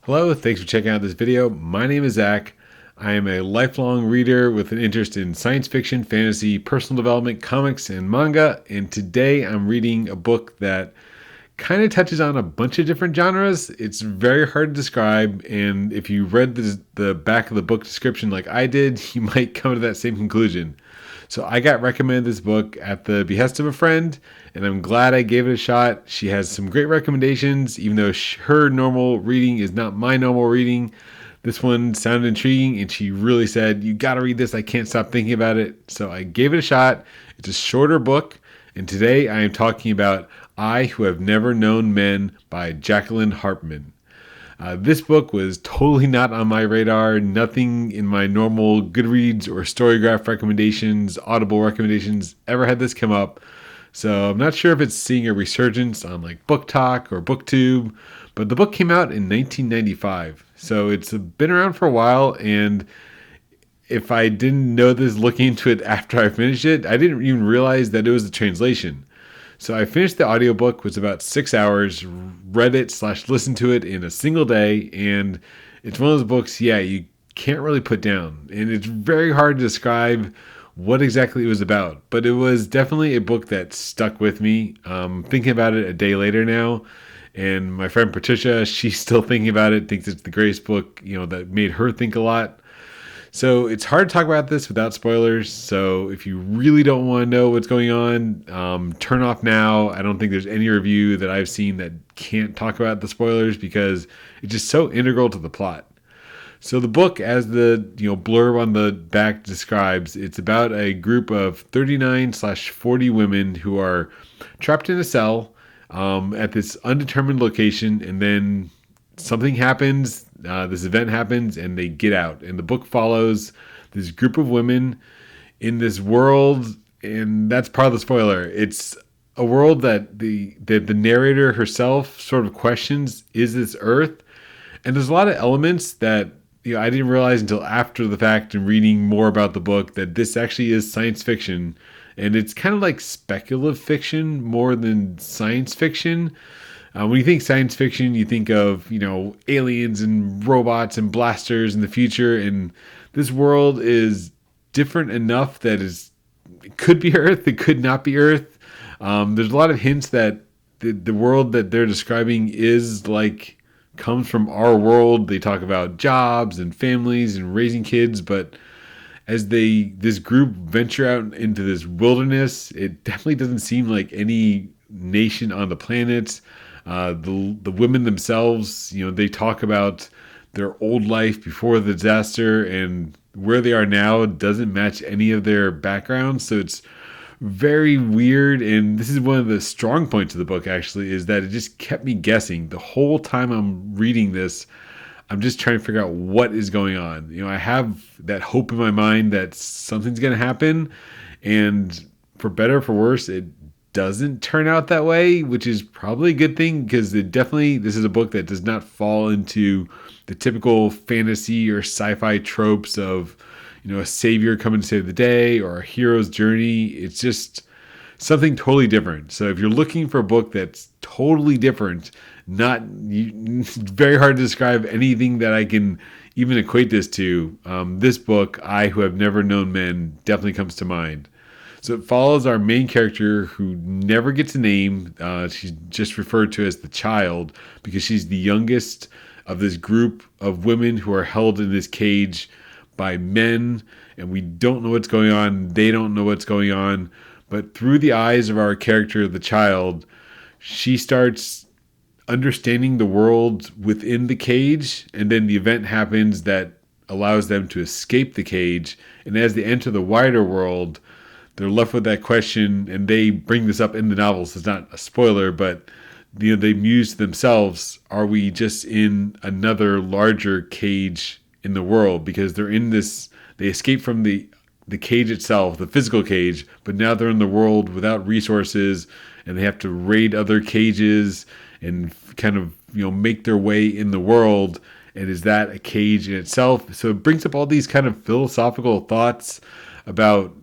Hello, thanks for checking out this video. My name is Zach. I am a lifelong reader with an interest in science fiction, fantasy, personal development, comics, and manga. And today I'm reading a book that kind of touches on a bunch of different genres. It's very hard to describe, and if you read the back of the book description like I did, you might come to that same conclusion. So I got recommended this book at the behest of a friend, and I'm glad I gave it a shot. She has some great recommendations, even though her normal reading is not my normal reading. This one sounded intriguing, and she really said, "You got to read this. I can't stop thinking about it." So I gave it a shot. It's a shorter book, and today I am talking about I Who Have Never Known Men by Jacqueline Harpman. This book was totally not on my radar. Nothing in my normal Goodreads or Storygraph recommendations, Audible recommendations ever had this come up. So I'm not sure if it's seeing a resurgence on like Book Talk or BookTube, but the book came out in 1995. So it's been around for a while, and if I didn't know this looking into it after I finished it, I didn't even realize that it was a translation. So I finished the audiobook, it was about 6 hours, read it / listened to it in a single day, and it's one of those books, you can't really put down. And it's very hard to describe what exactly it was about, but it was definitely a book that stuck with me. Thinking about it a day later now, and my friend Patricia, she's still thinking about it, thinks it's the greatest book, that made her think a lot. So it's hard to talk about this without spoilers. So if you really don't want to know what's going on, turn off now. I don't think there's any review that I've seen that can't talk about the spoilers because it's just so integral to the plot. So the book, as the blurb on the back describes, it's about a group of 39/40 women who are trapped in a cell at this undetermined location, and then something happens, this event happens, and they get out. And the book follows this group of women in this world, and that's part of the spoiler. It's a world that the narrator herself sort of questions, is this Earth? And there's a lot of elements that I didn't realize until after the fact and reading more about the book that this actually is science fiction. And it's kind of like speculative fiction more than science fiction. When you think science fiction, you think of, aliens and robots and blasters in the future. And this world is different enough that it could be Earth, it could not be Earth. There's a lot of hints that the world that they're describing comes from our world. They talk about jobs and families and raising kids, but as this group venture out into this wilderness, it definitely doesn't seem like any nation on the planet. The women themselves, they talk about their old life before the disaster, and where they are now doesn't match any of their backgrounds. So it's very weird. And this is one of the strong points of the book, actually, is that it just kept me guessing the whole time I'm reading this. I'm just trying to figure out what is going on. I have that hope in my mind that something's going to happen, and for better or for worse, it doesn't turn out that way, which is probably a good thing, because this is a book that does not fall into the typical fantasy or sci-fi tropes of, a savior coming to save the day or a hero's journey. It's just something totally different. So if you're looking for a book that's totally different, it's very hard to describe anything that I can even equate this to. This book, I Who Have Never Known Men, definitely comes to mind. So it follows our main character, who never gets a name. She's just referred to as the child because she's the youngest of this group of women who are held in this cage by men, and we don't know what's going on. They don't know what's going on. But through the eyes of our character, the child, she starts understanding the world within the cage, and then the event happens that allows them to escape the cage. And as they enter the wider world, they're left with that question, and they bring this up in the novel, so it's not a spoiler, but they muse to themselves, are we just in another larger cage in the world? Because they're in this, they escape from the cage itself, the physical cage, but now they're in the world without resources, and they have to raid other cages and kind of make their way in the world. And is that a cage in itself? So it brings up all these kind of philosophical thoughts about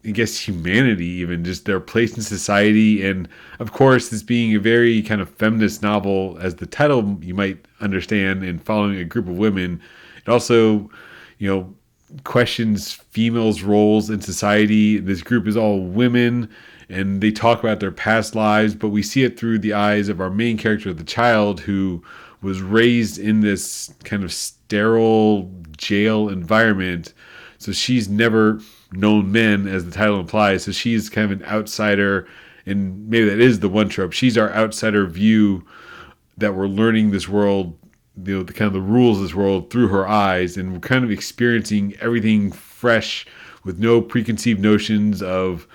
I guess, humanity, even just their place in society. And of course, this being a very kind of feminist novel, as the title you might understand, and following a group of women, it also, you know, questions females' roles in society. This group is all women, and they talk about their past lives, but we see it through the eyes of our main character, the child, who was raised in this kind of sterile jail environment. So she's never known men, as the title implies. So she's kind of an outsider, and maybe that is the one trope. She's our outsider view, that we're learning this world, the kind of the rules of this world through her eyes, and we're kind of experiencing everything fresh with no preconceived notions of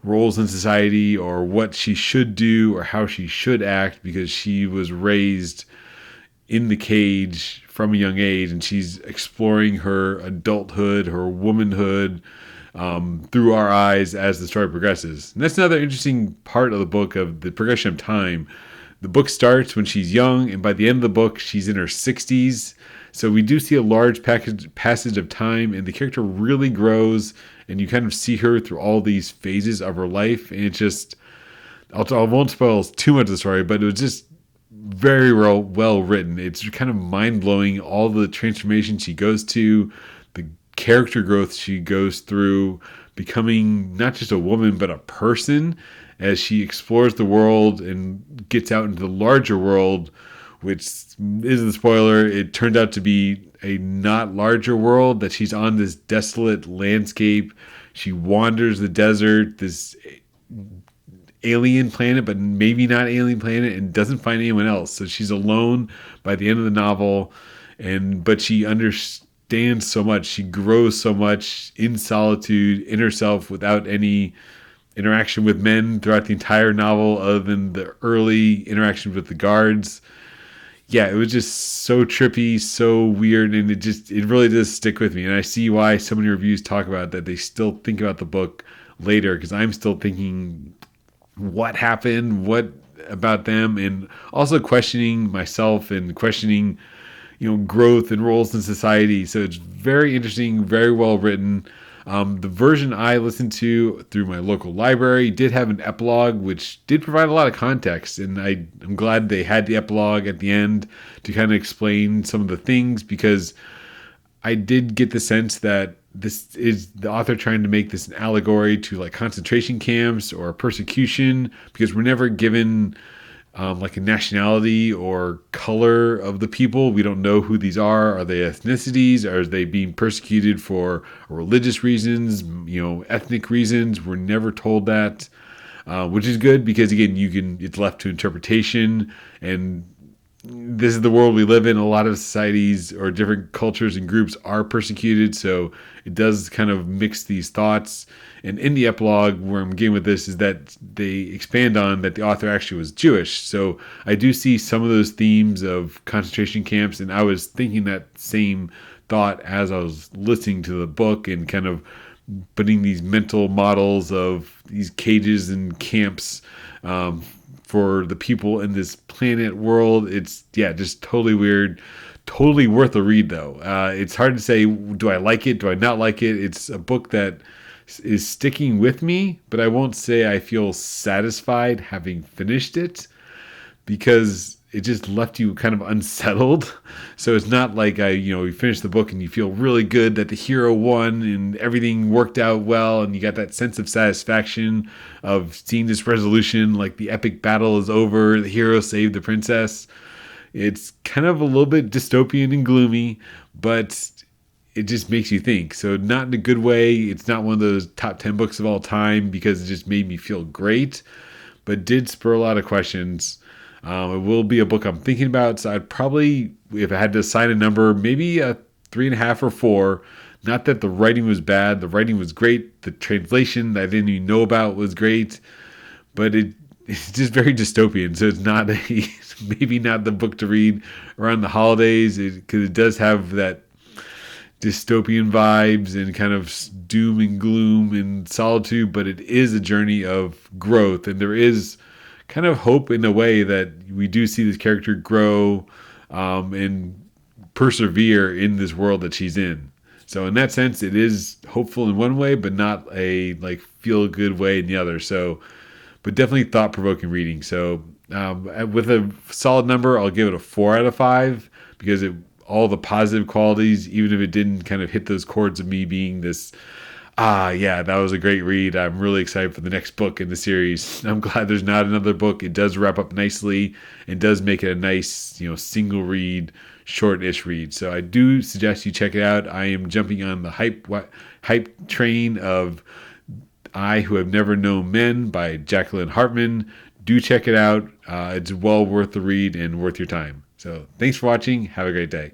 roles in society or what she should do or how she should act, because she was raised in the cage from a young age, and she's exploring her adulthood, her womanhood, through our eyes as the story progresses. And that's another interesting part of the book, of the progression of time. The book starts when she's young, and by the end of the book, she's in her 60s. So we do see a large passage of time, and the character really grows, and you kind of see her through all these phases of her life. And it's just, I won't spoil too much of the story, but it was just very well written. It's kind of mind blowing, all the transformation she goes to, the character growth she goes through, becoming not just a woman but a person, as she explores the world and gets out into the larger world, which is the spoiler. It turned out to be a not larger world, that she's on this desolate landscape. She wanders the desert, this alien planet, but maybe not alien planet, and doesn't find anyone else. So she's alone by the end of the novel, but she understands so much. She grows so much in solitude, in herself, without any interaction with men throughout the entire novel, other than the early interaction with the guards. Yeah, it was just so trippy, so weird, and it really does stick with me. And I see why so many reviews talk about that. They still think about the book later, because I'm still thinking, what happened, what about them, and also questioning myself and questioning, growth and roles in society. So it's very interesting, very well written. The version I listened to through my local library did have an epilogue, which did provide a lot of context, and I'm glad they had the epilogue at the end to kind of explain some of the things, because I did get the sense that this is the author trying to make this an allegory to like concentration camps or persecution, because we're never given like a nationality or color of the people. We don't know who these are. Are they ethnicities? Are they being persecuted for religious reasons, ethnic reasons? We're never told that, which is good, because again, it's left to interpretation, and this is the world we live in. A lot of societies or different cultures and groups are persecuted, so it does kind of mix these thoughts. And in the epilogue, where I'm getting with this, is that they expand on that the author actually was Jewish. So I do see some of those themes of concentration camps, and I was thinking that same thought as I was listening to the book, and kind of putting these mental models of these cages and camps for the people in this planet world. It's just totally weird, totally worth a read though. It's hard to say, do I like it, do I not like it? It's a book that is sticking with me, but I won't say I feel satisfied having finished it, because it just left you kind of unsettled. So it's not like you finish the book and you feel really good that the hero won and everything worked out well, and you got that sense of satisfaction of seeing this resolution, like the epic battle is over, the hero saved the princess. It's kind of a little bit dystopian and gloomy, but it just makes you think. So not in a good way. It's not one of those top 10 books of all time, because it just made me feel great, but did spur a lot of questions. It will be a book I'm thinking about, so I'd probably, if I had to assign a number, maybe a 3.5 or 4. Not that the writing was bad. The writing was great. The translation that I didn't even know about was great, but it's just very dystopian. So it's not maybe not the book to read around the holidays, because it does have that dystopian vibes and kind of doom and gloom and solitude, but it is a journey of growth, and there is kind of hope in a way that we do see this character grow and persevere in this world that she's in. So in that sense, it is hopeful in one way, but not a like feel good way in the other. So, but definitely thought provoking reading. So with a solid number, I'll give it a 4 out of 5 because all the positive qualities, even if it didn't kind of hit those chords of me being this, yeah, that was a great read. I'm really excited for the next book in the series. I'm glad there's not another book. It does wrap up nicely and does make it a nice, single read, short-ish read. So I do suggest you check it out. I am jumping on the hype train of I Who Have Never Known Men by Jacqueline Harpman. Do check it out. It's well worth the read and worth your time. So thanks for watching. Have a great day.